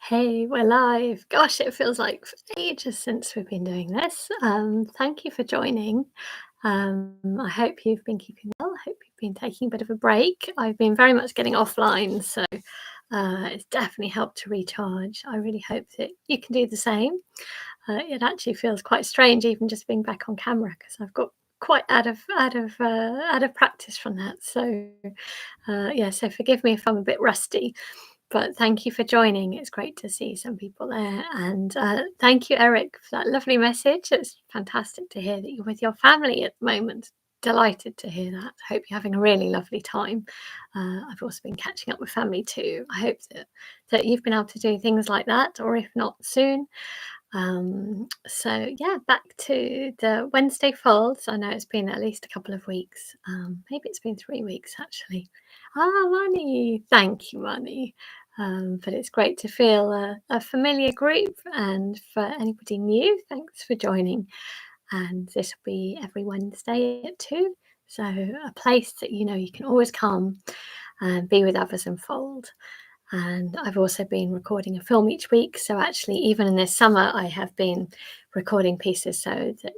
Hey, we're live. Gosh, it feels like ages since we've been doing this. Thank you for joining. I hope you've been keeping well. I hope you've been taking a bit of a break. I've been very much getting offline, so it's definitely helped to recharge. I really hope that you can do the same. It actually feels quite strange, even just being back on camera, because I've got quite out of practice from that. So yeah, so forgive me if I'm a bit rusty. But thank you for joining. It's great to see some people there. And thank you, Eric, for that lovely message. It's fantastic to hear that you're with your family at the moment. Delighted to hear that. Hope you're having a really lovely time. I've also been catching up with family too. I hope that you've been able to do things like that, or if not, soon. So yeah, back to the Wednesday folds. I know it's been at least a couple of weeks. Maybe it's been 3 weeks actually. Ah, Money. Thank you, Money. But it's great to feel a familiar group, and for anybody new, thanks for joining. And this will be every Wednesday at 2. So a place that you can always come and be with others and fold. And I've also been recording a film each week. So actually, even in this summer, I have been recording pieces. So that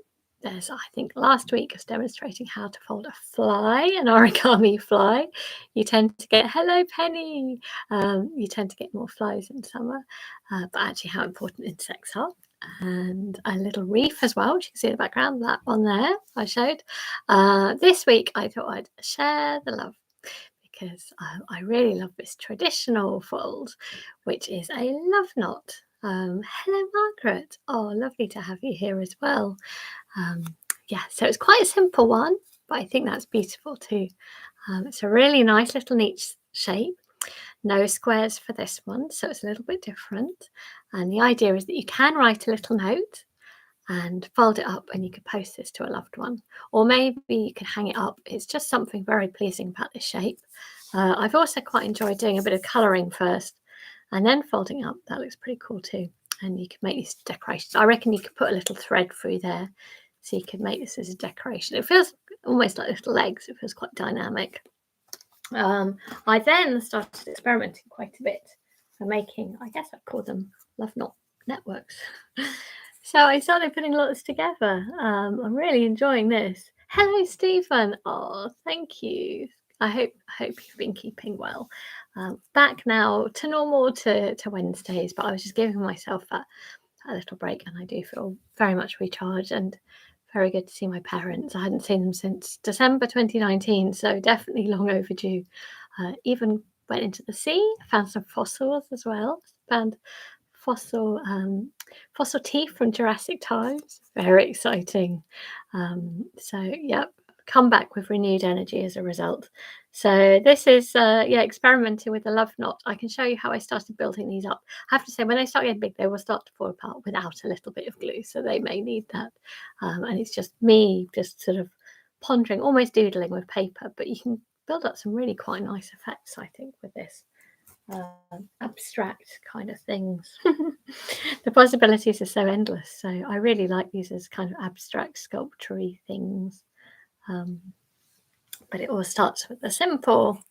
I think last week I was demonstrating how to fold a fly, an origami fly. You tend to get, hello, Penny. You tend to get more flies in summer, but actually how important insects are. And a little reef as well, which you can see in the background, that one there I showed. This week I thought I'd share the love, because I really love this traditional fold, which is a love knot. Hello, Margaret. Oh, lovely to have you here as well. Yeah, so it's quite a simple one, but I think that's beautiful too. It's a really nice little neat shape. No squares for this one, so it's a little bit different. And the idea is that you can write a little note and fold it up, and you could post this to a loved one, or maybe you can hang it up. It's just something very pleasing about this shape. I've also quite enjoyed doing a bit of colouring first and then folding up. That looks pretty cool too. And you could make these decorations. I reckon you could put a little thread through there, so you could make this as a decoration. It feels almost like little legs. It feels quite dynamic. I then started experimenting quite a bit for making, I guess I'd call them love knot networks. So I started putting lots together. I'm really enjoying this. Hello, Stephen. Oh, thank you. I hope you've been keeping well. Back now to normal, to Wednesdays, but I was just giving myself that little break, and I do feel very much recharged and very good to see my parents. I hadn't seen them since December 2019, so definitely long overdue. Even went into the sea, found some fossils as well. Found fossil teeth from Jurassic times. Very exciting. So yep, come back with renewed energy as a result. So this is experimenting with the love knot. I can show you how I started building these up. I have to say, when they start getting big, they will start to fall apart without a little bit of glue, so they may need that. And it's just me just sort of pondering, almost doodling with paper, but you can build up some really quite nice effects, I think, with this. Abstract kind of things. The possibilities are so endless, so I really like these as kind of abstract sculpture-y things. But it all starts with the simple.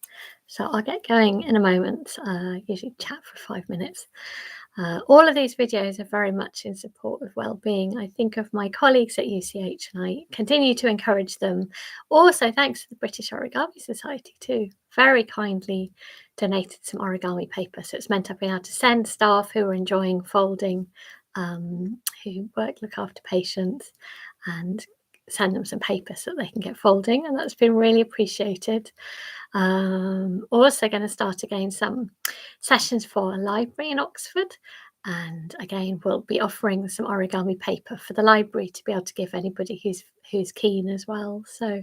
So I'll get going in a moment. Usually chat for 5 minutes. All of these videos are very much in support of well-being. I think of my colleagues at UCH, and I continue to encourage them. Also, thanks to the British Origami Society too. Very kindly donated some origami paper. So it's meant I've been able to send staff who are enjoying folding, who look after patients, and send them some paper so that they can get folding, and that's been really appreciated. Also going to start again some sessions for a library in Oxford, and again we'll be offering some origami paper for the library to be able to give anybody who's keen as well. So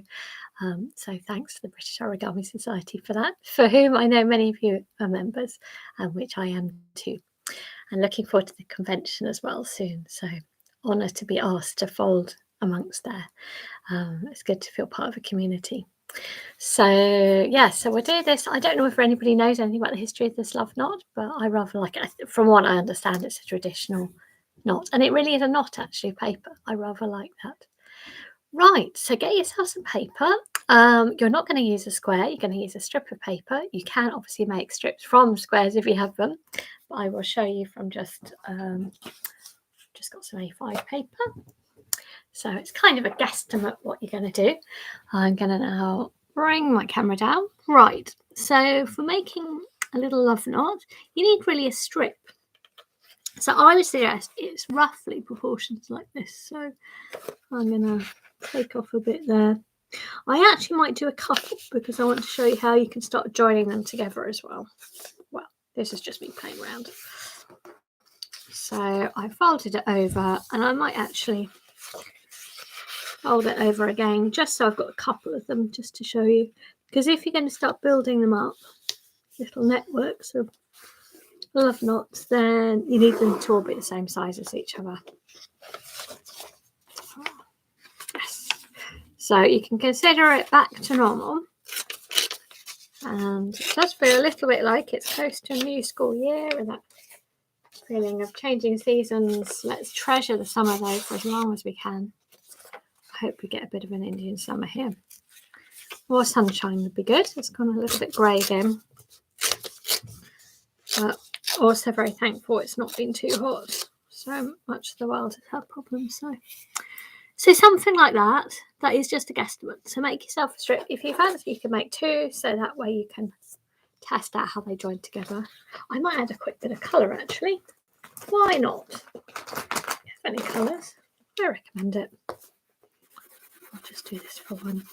thanks to the British Origami Society for that, for whom I know many of you are members, and which I am too, and looking forward to the convention as well soon. So honoured to be asked to fold amongst there. It's good to feel part of a community. So yeah, so we'll do this. I don't know if anybody knows anything about the history of this love knot, but I rather like it. From what I understand, it's a traditional knot, and it really is a knot, actually, paper. I rather like that. Right, so get yourself some paper. You're not going to use a square, you're going to use a strip of paper. You can obviously make strips from squares if you have them, I will show you from just got some A5 paper. So it's kind of a guesstimate what you're going to do. I'm going to now bring my camera down. Right, so for making a little love knot, you need really a strip. So I would suggest it's roughly proportions like this. So I'm going to take off a bit there. I actually might do a couple because I want to show you how you can start joining them together as well. Well, this is just me playing around. So I folded it over, and I might actually fold it over again just so I've got a couple of them just to show you. Because if you're going to start building them up, little networks of love knots, then you need them to all be the same size as each other. Yes. So you can consider it back to normal. And it does feel a little bit like it's close to a new school year with that feeling of changing seasons. Let's treasure the summer though for as long as we can. I hope we get a bit of an Indian summer here. More sunshine would be good. It's gone a little bit grey again. But also very thankful it's not been too hot. So much of the world has had problems. So something like that. That is just a guesstimate. So make yourself a strip. If you fancy, you can make two. So that way you can test out how they join together. I might add a quick bit of colour actually. Why not? If you have any colours, I recommend it. I'll just do this for one.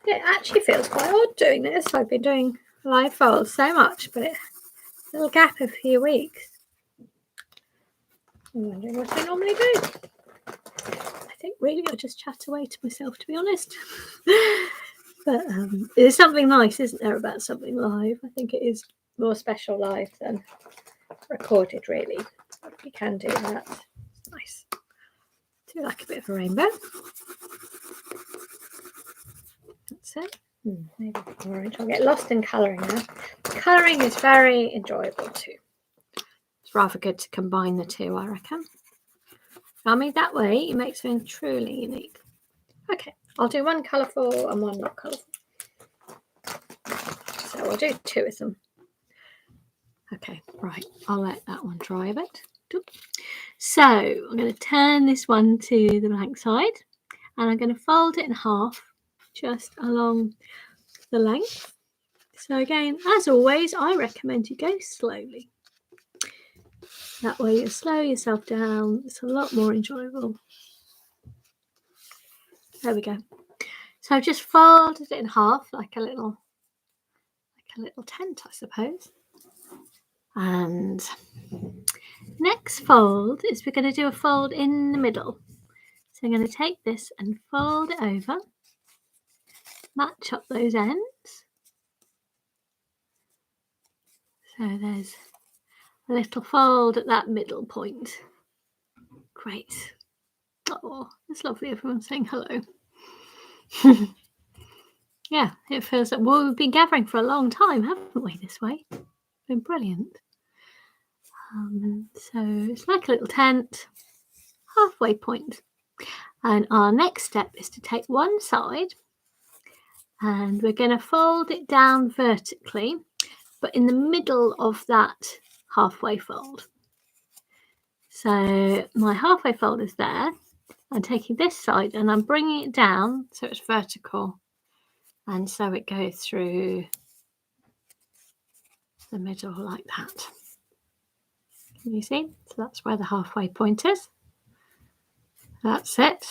It actually feels quite odd doing this. I've been doing live folds so much, but a little gap of a few weeks. I'm wondering what I normally do. I think really I just chat away to myself, to be honest. But there's something nice, isn't there, about something live? I think it is more special live than recorded, really. You can do that. It's nice. Do like a bit of a rainbow. That's it. Maybe a bit orange. I'll get lost in colouring now. Colouring is very enjoyable too. It's rather good to combine the two, I reckon. I mean, that way it makes something truly unique. Okay, I'll do one colourful and one not colourful. So I'll do two of them. Okay, right. I'll let that one dry a bit. So I'm going to turn this one to the blank side, and I'm going to fold it in half just along the length. So again, as always, I recommend you go slowly. That way you slow yourself down. It's a lot more enjoyable. There we go. So I've just folded it in half like a little tent, I suppose. And next fold is we're going to do a fold in the middle. So I'm going to take this and fold it over, match up those ends. So there's a little fold at that middle point. Great. Oh, it's lovely everyone saying hello. Yeah, it feels like, well, we've been gathering for a long time, haven't we, this way? It's been brilliant. So it's like a little tent, halfway point. And our next step is to take one side and we're going to fold it down vertically, but in the middle of that halfway fold. So my halfway fold is there. I'm taking this side and I'm bringing it down so it's vertical. And so it goes through the middle like that. Can you see? So that's where the halfway point is. That's it.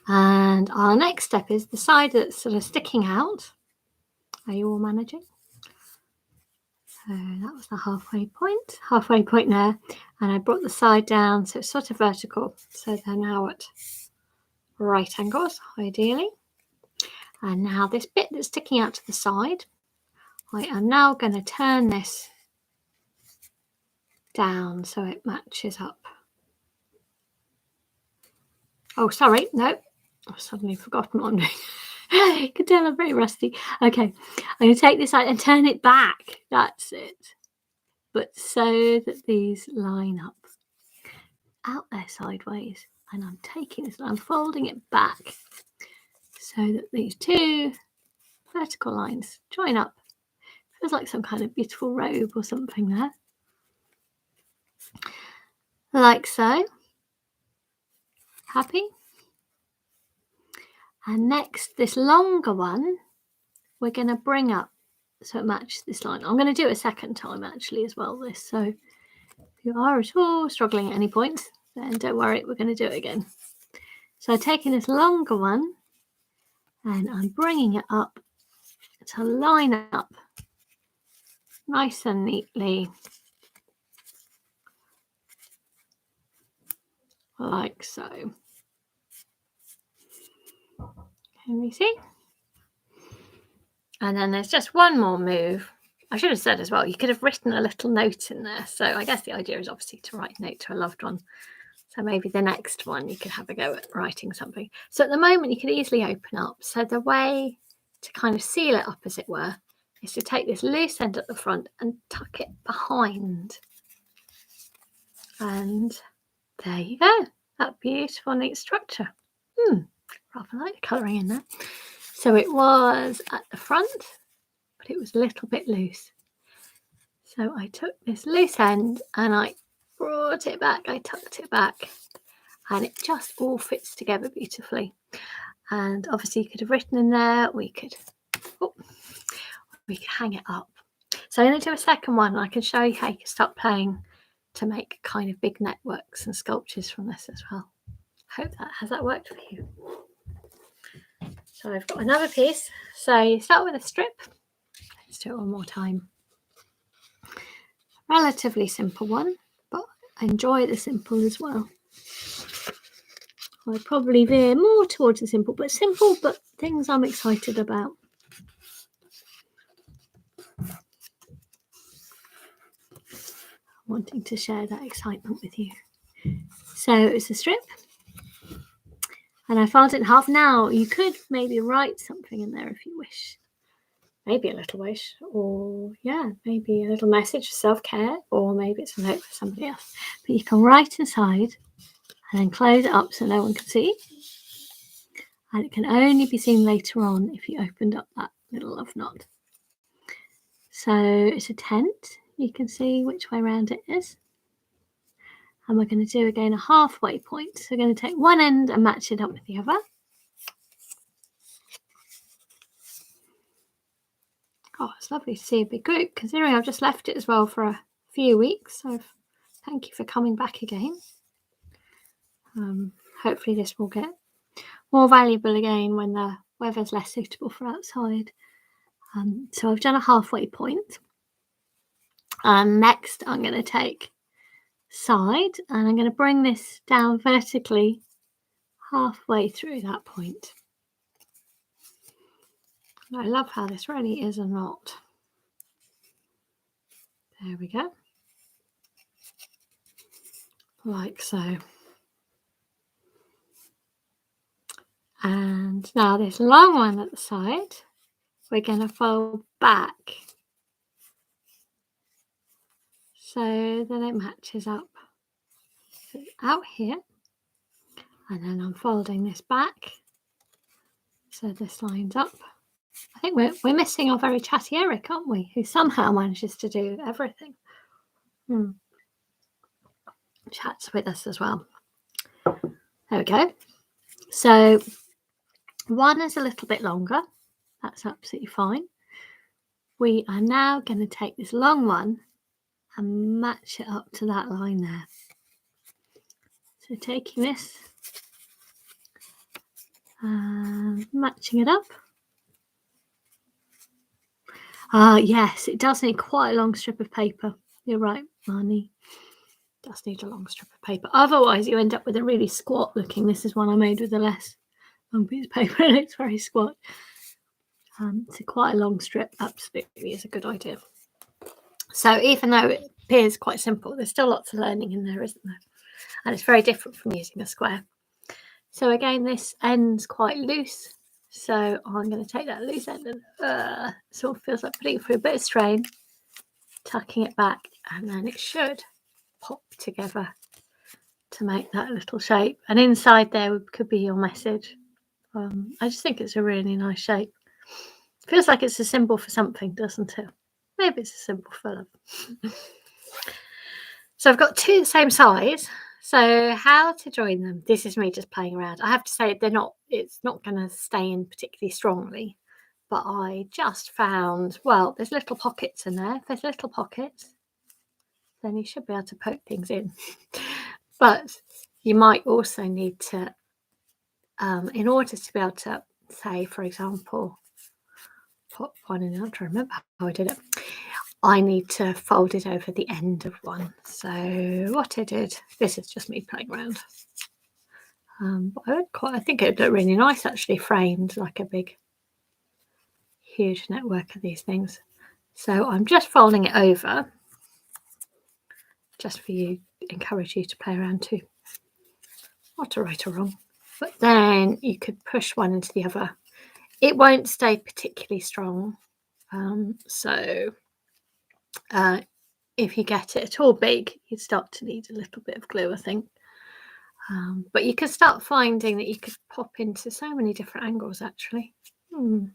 And our next step is the side that's sort of sticking out. Are you all managing? So that was the halfway point there. And I brought the side down so it's sort of vertical. So they're now at right angles, ideally. And now this bit that's sticking out to the side, I am now going to turn this down so it matches up. Oh, sorry, no, I've suddenly forgotten what I'm doing. You can tell I'm very rusty. Okay, I'm going to take this out and turn it back. That's it. But so that these line up out there sideways. And I'm taking this and I'm folding it back so that these two vertical lines join up. Feels like some kind of beautiful robe or something there. Like so. Happy? And next, this longer one, we're going to bring up so it matches this line. I'm going to do it a second time actually as well, this. So if you are at all struggling at any point, then don't worry, we're going to do it again. So I'm taking this longer one and I'm bringing it up to line up nice and neatly, like so. Can we see? And then there's just one more move. I should have said as well, you could have written a little note in there. So I guess the idea is obviously to write a note to a loved one. So maybe the next one you could have a go at writing something. So at the moment you could easily open up. So the way to kind of seal it up, as it were, is to take this loose end at the front and tuck it behind. And there you go. That beautiful neat structure. Rather like the colouring in there. So it was at the front, but it was a little bit loose. So I took this loose end and I brought it back, I tucked it back, and it just all fits together beautifully. And obviously you could have written in there, we could hang it up. So I'm going to do a second one and I can show you how you can start playing to make kind of big networks and sculptures from this as well. Hope that has that worked for you. So I've got another piece. So you start with a strip. Let's do it one more time. Relatively simple one, but I enjoy the simple as well. I probably veer more towards the simple, but things I'm excited about. Wanting to share that excitement with you. So it's a strip. And I fold it in half. Now you could maybe write something in there if you wish. Maybe a little wish, or maybe a little message of self-care, or maybe it's a note for somebody else. But you can write inside and then close it up so no one can see. And it can only be seen later on if you opened up that little love knot. So it's a tent. You can see which way around it is. And we're going to do again a halfway point. So we're going to take one end and match it up with the other. Oh, it's lovely to see a big group, considering I've just left it as well for a few weeks. So thank you for coming back again. Hopefully this will get more valuable again when the weather's less suitable for outside. So I've done a halfway point. And next I'm going to take side and I'm going to bring this down vertically halfway through that point. I love how this really is a knot. There we go. Like so. And now this long one at the side, we're going to fold back. So then it matches up. So it's out here. And then I'm folding this back. So this lines up. I think we're missing our very chatty Eric, aren't we? Who somehow manages to do everything. Chats with us as well. There we go. So one is a little bit longer. That's absolutely fine. We are now going to take this long one and match it up to that line there. So taking this and matching it up. Yes, it does need quite a long strip of paper. You're right, Marnie. It does need a long strip of paper. Otherwise, you end up with a really squat looking. This is one I made with a less long piece of paper and it's very squat. So quite a long strip absolutely is a good idea. So even though it appears quite simple, there's still lots of learning in there, isn't there? And it's very different from using a square. So again, this end's quite loose. So I'm going to take that loose end and sort of feels like putting it through a bit of strain, tucking it back, and then it should pop together to make that little shape. And inside there could be your message. I just think it's a really nice shape. Feels like it's a symbol for something, doesn't it? Maybe it's a symbol for love. So I've got two the same size. So how to join them? This is me just playing around. I have to say it's not going to stay in particularly strongly, but I just found, well, there's little pockets in there. If there's little pockets, then you should be able to poke things in. But you might also need to, in order to be able to, say, for example, put one in. I'm trying to remember how I did it. I need to fold it over the end of one. So what I did, this is just me playing around. I think it would look really nice actually, framed like a big, huge network of these things. So I'm just folding it over, just for you, encourage you to play around too. Not a right or wrong. But then you could push one into the other. It won't stay particularly strong. So if you get it at all big, you start to need a little bit of glue, I think. But you could start finding that you could pop into so many different angles, actually. Making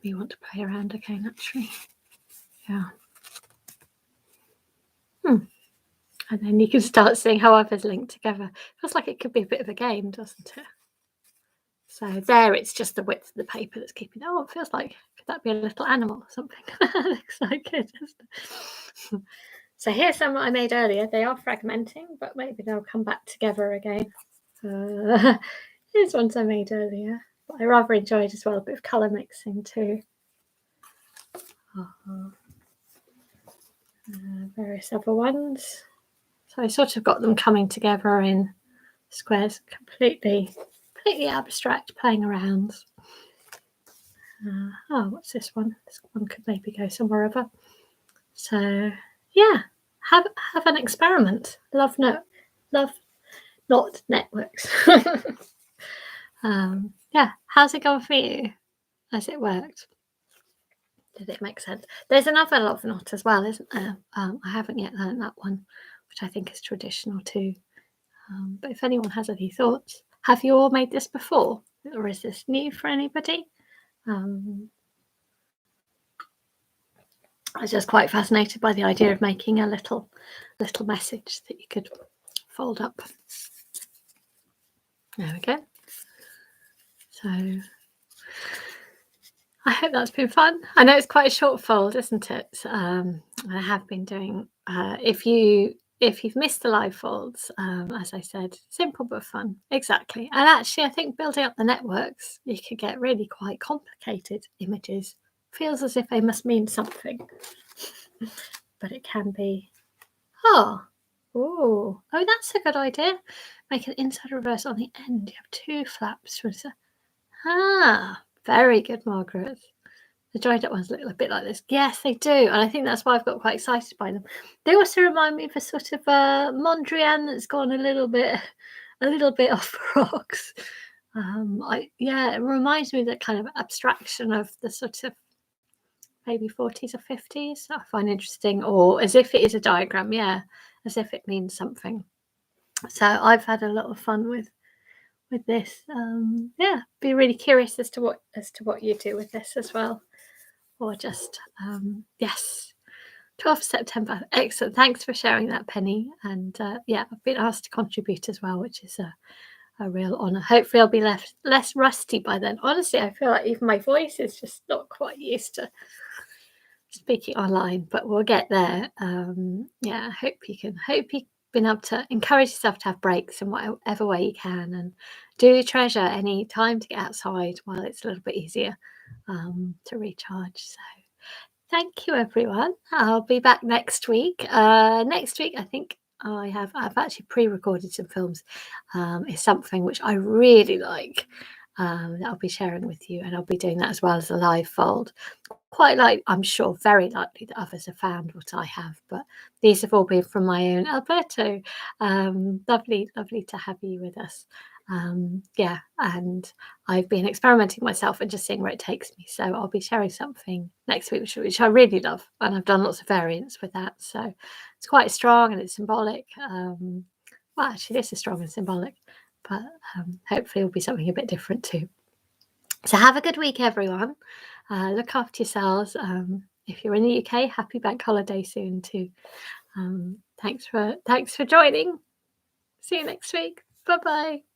me want to play around again, actually. Yeah. And then you can start seeing how others link together. Feels like it could be a bit of a game, doesn't it? So there, it's just the width of the paper that's keeping it. Oh, it feels like, could that be a little animal or something? Looks like it, doesn't it? So here's some I made earlier. They are fragmenting, but maybe they'll come back together again. Here's ones I made earlier, but I rather enjoyed as well, a bit of colour mixing too. Various other ones. So I sort of got them coming together in squares, completely abstract, playing around. What's this one? This one could maybe go somewhere other. So yeah, have an experiment. Love not networks. Yeah, how's it going for you? Has it worked? Did it make sense? There's another love knot as well, isn't there? I haven't yet learned that one, which I think is traditional too. But if anyone has any thoughts, have you all made this before, or is this new for anybody? I was just quite fascinated by the idea of making a little message that you could fold up. There we go. So I hope that's been fun. I know it's quite a short fold, isn't it? I have been doing, if you've missed the live folds, as I said, simple but fun. Exactly. And actually, I think building up the networks, you could get really quite complicated images. Feels as if they must mean something. But it can be, oh, that's a good idea. Make an inside reverse on the end. You have two flaps. Very good, Margaret. The joined up ones look a bit like this. Yes, they do. And I think that's why I've got quite excited by them. They also remind me of a sort of Mondrian that's gone a little bit off the rocks. It reminds me of that kind of abstraction of the sort of maybe 40s or 50s. I find interesting, or as if it is a diagram, as if it means something. So I've had a lot of fun with this. Be really curious as to what you do with this as well. Or just, yes, 12th September. Excellent. Thanks for sharing that, Penny. And I've been asked to contribute as well, which is a real honour. Hopefully I'll be less rusty by then. Honestly, I feel like even my voice is just not quite used to speaking online, but we'll get there. I hope you've been able to encourage yourself to have breaks in whatever way you can, and do treasure any time to get outside while it's a little bit easier to recharge. So thank you, everyone. I'll be back next week. Next week, I think I've actually pre-recorded some films. It's something which I really like that I'll be sharing with you, and I'll be doing that as well as a live fold. I'm sure, very likely that others have found what I have, but these have all been from my own Alberto. Lovely to have you with us. And I've been experimenting myself and just seeing where it takes me. So I'll be sharing something next week, which I really love, and I've done lots of variants with that. So it's quite strong and it's symbolic. Actually, this is strong and symbolic, but hopefully it'll be something a bit different too. So have a good week, everyone. Look after yourselves. If you're in the UK, happy bank holiday soon too. Thanks for joining. See you next week. Bye bye.